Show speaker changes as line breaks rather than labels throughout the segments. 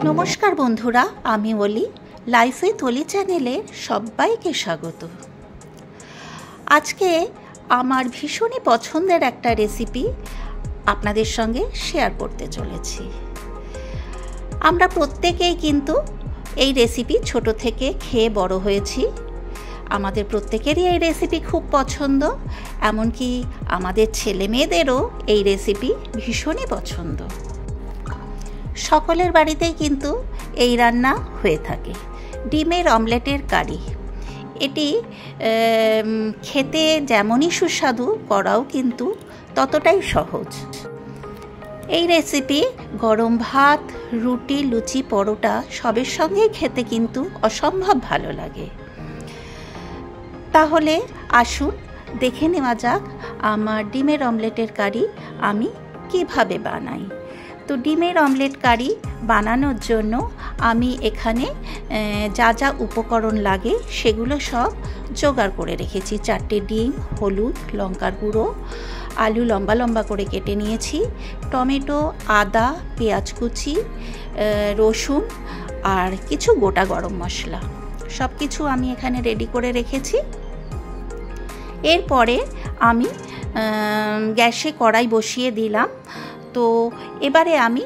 নমস্কার বন্ধুরা, আমি অলি। লাইফ উইথ অলি চ্যানেলে সবাইকে স্বাগত। আজকে আমার ভীষণই পছন্দের একটা রেসিপি আপনাদের সঙ্গে শেয়ার করতে চলেছি। আমরা প্রত্যেকেই কিন্তু এই রেসিপি ছোট থেকে খেয়ে বড় হয়েছি। আমাদের প্রত্যেকেরই এই রেসিপি খুব পছন্দ, এমনকি আমাদের ছেলে মেয়েদেরও এই রেসিপি ভীষণই পছন্দ। সকলের বাড়িতেই কিন্তু এই রান্না হয়ে থাকে, ডিমের অমলেটের কারি। এটি খেতে যেমনই সুস্বাদু, করাও কিন্তু ততটাই সহজ। এই রেসিপি গরম ভাত, রুটি, লুচি, পরোটা সবের সঙ্গেই খেতে কিন্তু অসম্ভব ভালো লাগে। তাহলে আসুন দেখে নেওয়া যাক আমার ডিমের অমলেটের কারি আমি কিভাবে বানাই। তো ডিমের অমলেট কারি বানানোর জন্য আমি এখানে যা যা উপকরণ লাগে সেগুলো সব জোগাড় করে রেখেছি। 4টে ডিম, হলুদ, লঙ্কার গুঁড়ো, আলু লম্বা লম্বা করে কেটে নিয়েছি, টমেটো, আদা, পেঁয়াজ কুচি, রসুন আর কিছু গোটা গরম মশলা, সব কিছু আমি এখানে রেডি করে রেখেছি। এরপরে আমি গ্যাসে কড়াই বসিয়ে দিলাম। তো এবারে আমি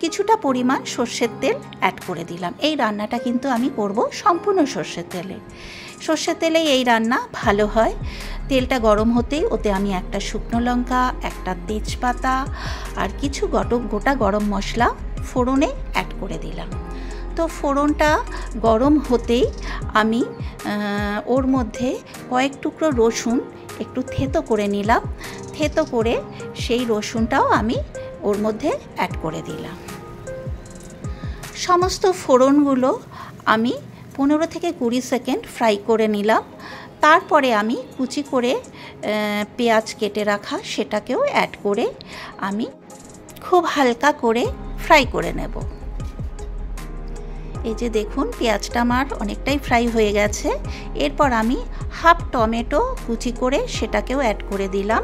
কিছুটা পরিমাণ সর্ষের তেল অ্যাড করে দিলাম। এই রান্নাটা কিন্তু আমি করব সম্পূর্ণ সর্ষের তেলে। সর্ষের তেলেই এই রান্না ভালো হয়। তেলটা গরম হতেই ওতে আমি একটা শুকনো লঙ্কা, একটা তেজপাতা আর কিছু গোটা গরম মশলা ফোড়নে অ্যাড করে দিলাম। তো ফোড়নটা গরম হতেই আমি ওর মধ্যে কয়েক টুকরো রসুন একটু থেতো করে নিলাম। থেতো করে সেই রসুনটাও আমি ওর মধ্যে অ্যাড করে দিলাম। সমস্ত ফোড়নগুলো আমি 15 থেকে 20 সেকেন্ড ফ্রাই করে নিলাম। তারপরে আমি কুচি করে পেঁয়াজ কেটে রাখা সেটাকেও অ্যাড করে আমি খুব হালকা করে ফ্রাই করে নেব। এই যে দেখুন, পেঁয়াজটা আমার অনেকটাই ফ্রাই হয়ে গেছে। এরপর আমি হাফ টমেটো কুচি করে সেটাকেও অ্যাড করে দিলাম।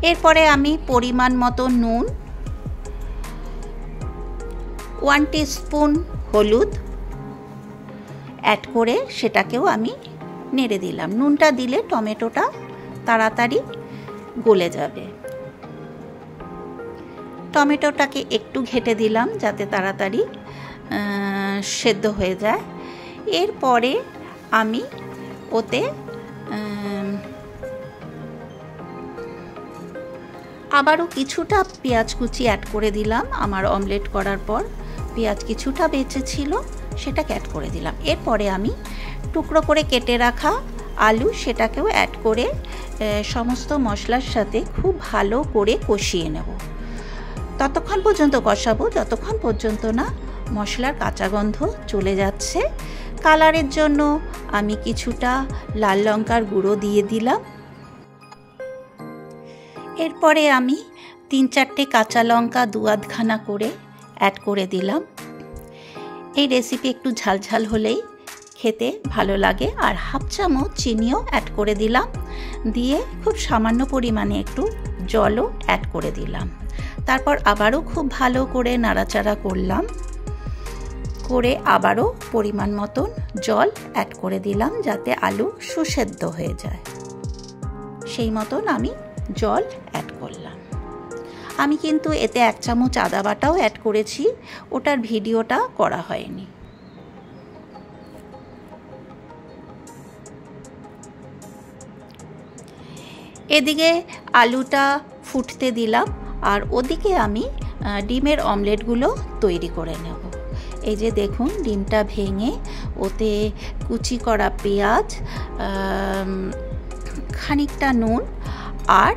এরপরে আমি পরিমাণ মতো নুন, 1 টিস্পুন হলুদ অ্যাড করে সেটাকেও আমি নেড়ে দিলাম। নুনটা দিলে টমেটোটা তাড়াতাড়ি গলে যাবে। টমেটোটাকে একটু ঘেটে দিলাম যাতে তাড়াতাড়ি সেদ্ধ হয়ে যায়। এরপরে আমি ওতে আবারও কিছুটা পেঁয়াজ কুচি অ্যাড করে দিলাম। আমার অমলেট করার পর পেঁয়াজ কিছুটা বেঁচে ছিল, সেটাকে অ্যাড করে দিলাম। এরপরে আমি টুকরো করে কেটে রাখা আলু সেটাকেও অ্যাড করে সমস্ত মশলার সাথে খুব ভালো করে কষিয়ে নেব। ততক্ষণ পর্যন্ত কষাবো যতক্ষণ পর্যন্ত না মশলার কাঁচা গন্ধ চলে যাচ্ছে। কালারের জন্য আমি কিছুটা লাল লঙ্কার গুঁড়ো দিয়ে দিলাম। এরপরে আমি 3-4টে কাঁচা লঙ্কা 2-আধখানা করে অ্যাড করে দিলাম। এই রেসিপি একটু ঝালঝাল হলেই খেতে ভালো লাগে। আর হাফ চামচ চিনিও অ্যাড করে দিলাম। দিয়ে খুব সামান্য পরিমাণে একটু জলও অ্যাড করে দিলাম। তারপর আবারও খুব ভালো করে নাড়াচাড়া করলাম। করে আবারও পরিমাণ মতন জল অ্যাড করে দিলাম যাতে আলু সুসেদ্ধ হয়ে যায়। সেই মতন আমি জল অ্যাড করলাম। আমি কিন্তু এতে 1 চামচ আদা বাটাও অ্যাড করেছি, ওটার ভিডিওটা করা হয়নি। এদিকে আলুটা ফুটতে দিলাম আর ওদিকে আমি ডিমের অমলেটগুলো তৈরি করে নেব। এই যে দেখুন, ডিমটা ভেঙে ওতে কুচি করা পেঁয়াজ, খানিকটা নুন আর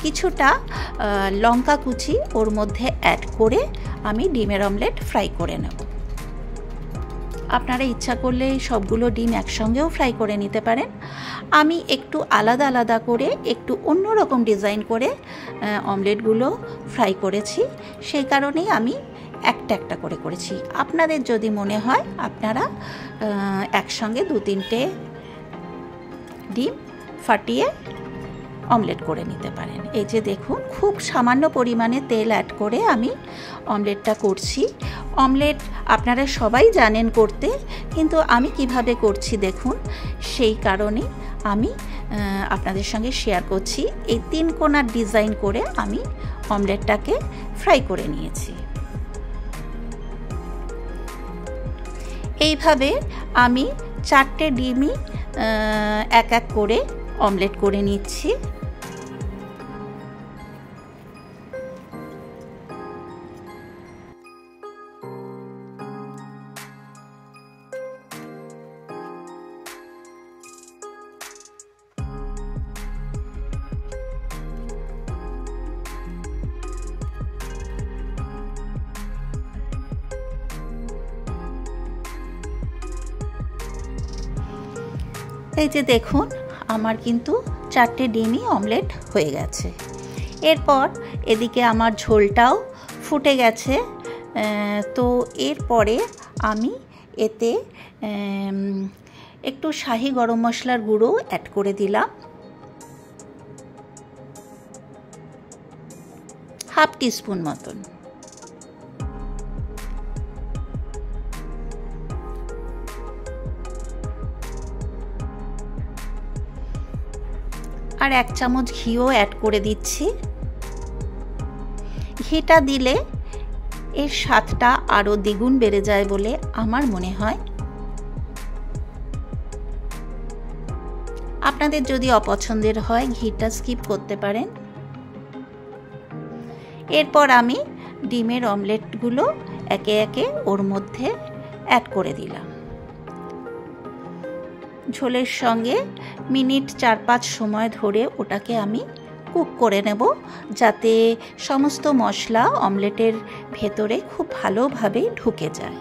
কিছুটা লঙ্কা কুচি ওর মধ্যে অ্যাড করে আমি ডিমের অমলেট ফ্রাই করে নেব। আপনারা ইচ্ছা করলে সবগুলো ডিম একসঙ্গেও ফ্রাই করে নিতে পারেন। আমি একটু আলাদা আলাদা করে একটু অন্যরকম ডিজাইন করে অমলেটগুলো ফ্রাই করেছি, সেই কারণেই আমি একটা একটা করে করেছি। আপনাদের যদি মনে হয় আপনারা একসঙ্গে 2-3টে ডিম ফাটিয়ে অমলেট করে নিতে পারেন। এই যে দেখুন, খুব সামান্য পরিমাণে তেল অ্যাড করে আমি অমলেটটা করছি। অমলেট আপনারা সবাই জানেন করতে, কিন্তু আমি কিভাবে করছি দেখুন, সেই কারণে আমি আপনাদের সঙ্গে শেয়ার করছি। এই 3 কোণার ডিজাইন করে আমি অমলেটটাকে ফ্রাই করে নিয়েছি। এইভাবে আমি 4টে ডিমই এক এক করে অমলেট করে নিচ্ছি। এই যে দেখুন, আমার কিন্তু 4টে ডিমই অমলেট হয়ে গেছে। এরপর এদিকে আমার ঝোলটাও ফুটে গেছে। তো এরপরে আমি এতে একটু শাহি গরম মশলার গুঁড়ো অ্যাড করে দিলাম, হাফ টিস্পুন মতন। আর 1 চামচ ঘিও অ্যাড করে দিচ্ছি। ঘিটা দিলে এর স্বাদটা আরও দ্বিগুণ বেড়ে যায় বলে আমার মনে হয়। আপনাদের যদি অপছন্দের হয় ঘিটা স্কিপ করতে পারেন। এরপর আমি ডিমের অমলেটগুলো একে একে ওর মধ্যে অ্যাড করে দিলাম। ঝোলের সঙ্গে মিনিট 4-5 সময় ধরে ওটাকে আমি কুক করে নেব, যাতে সমস্ত মশলা অমলেটের ভেতরে খুব ভালোভাবে ঢুকে যায়।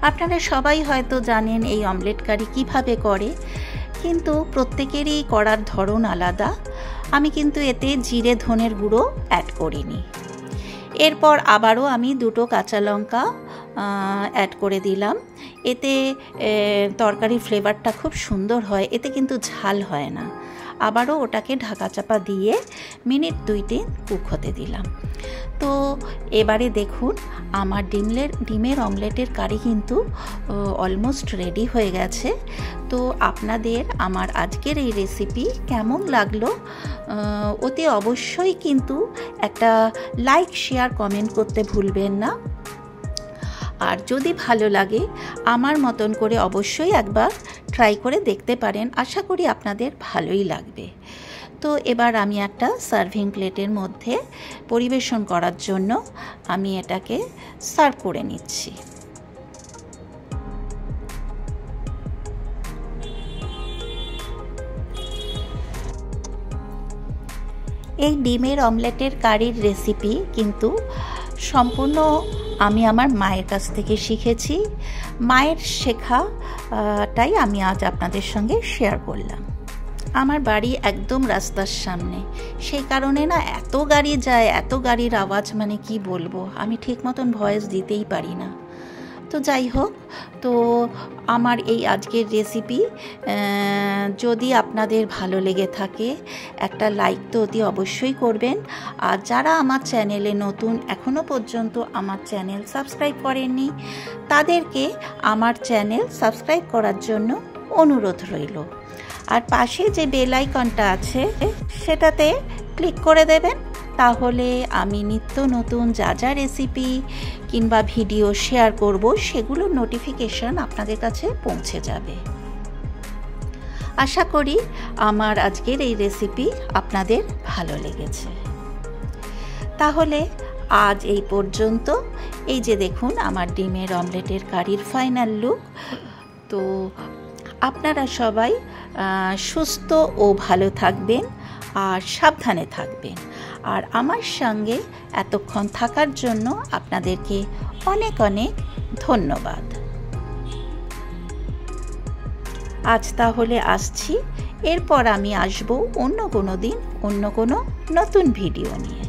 আপনারা সবাই হয়তো জানেন এই অমলেট কারি কীভাবে করে, কিন্তু প্রত্যেকেরই করার ধরন আলাদা। আমি কিন্তু এতে জিরে ধনের গুঁড়ো অ্যাড করিনি। এরপর আবারও আমি 2টো কাঁচা লঙ্কা অ্যাড করে দিলাম। এতে তরকারির ফ্লেভারটা খুব সুন্দর হয়, এতে কিন্তু ঝাল হয় না। আবারও ওটাকে ঢাকা চাপা দিয়ে মিনিট 2 কুক হতে দিলাম। তো এবারে দেখুন, আমার ডিমের অমলেটের কারি কিন্তু অলমোস্ট রেডি হয়ে গেছে। তো আপনাদের আমার আজকের এই রেসিপি কেমন লাগলো অতি অবশ্যই কিন্তু একটা লাইক, শেয়ার, কমেন্ট করতে ভুলবেন না। আর যদি ভালো লাগে আমার মতন করে অবশ্যই একবার ট্রাই করে দেখতে পারেন। আশা করি আপনাদের ভালোই লাগবে। তো এবার আমি একটা সার্ভিং প্লেটের মধ্যে পরিবেশন করার জন্য আমি এটাকে সার্ভ করে নিচ্ছি। এই ডিমের অমলেটের কারির রেসিপি কিন্তু সম্পূর্ণ আমি আমার মায়ের কাছ থেকে শিখেছি। মায়ের শেখাটাই আমি আজ আপনাদের সঙ্গে শেয়ার করলাম। আমার বাড়ি একদম রাস্তার সামনে, সেই কারণে না এত গাড়ি যায়, এত গাড়ির আওয়াজ, মানে কি বলবো, আমি ঠিক মতন ভয়েস দিতেই পারি না। তো যাই হোক, তো আমার এই আজকের রেসিপি যদি আপনাদের ভালো লেগে থাকে একটা লাইক তো অতি অবশ্যই করবেন। আর যারা আমার চ্যানেলে নতুন, এখনও পর্যন্ত আমার চ্যানেল সাবস্ক্রাইব করেননি, তাদেরকে আমার চ্যানেল সাবস্ক্রাইব করার জন্য অনুরোধ রইল। আর পাশে যে বেল আইকনটা আছে সেটাতে ক্লিক করে দেবেন, তাহলে আমি নিত্য নতুন যা যা রেসিপি কিংবা ভিডিও শেয়ার করব সেগুলোর নোটিফিকেশন আপনাদের কাছে পৌঁছে যাবে। আশা করি আমার আজকের এই রেসিপি আপনাদের ভালো লেগেছে। তাহলে আজ এই পর্যন্ত। এই যে দেখুন আমার ডিমের অমলেটের কারির ফাইনাল লুক। তো আপনারা সবাই সুস্থ ও ভালো থাকবেন আর সাবধানে থাকবেন। আর আমার সঙ্গে এতক্ষণ থাকার জন্য আপনাদেরকে অনেক অনেক ধন্যবাদ। আজ তাহলে আসছি, এরপর আমি আসবো অন্য কোনো দিন অন্য কোনো নতুন ভিডিও নিয়ে।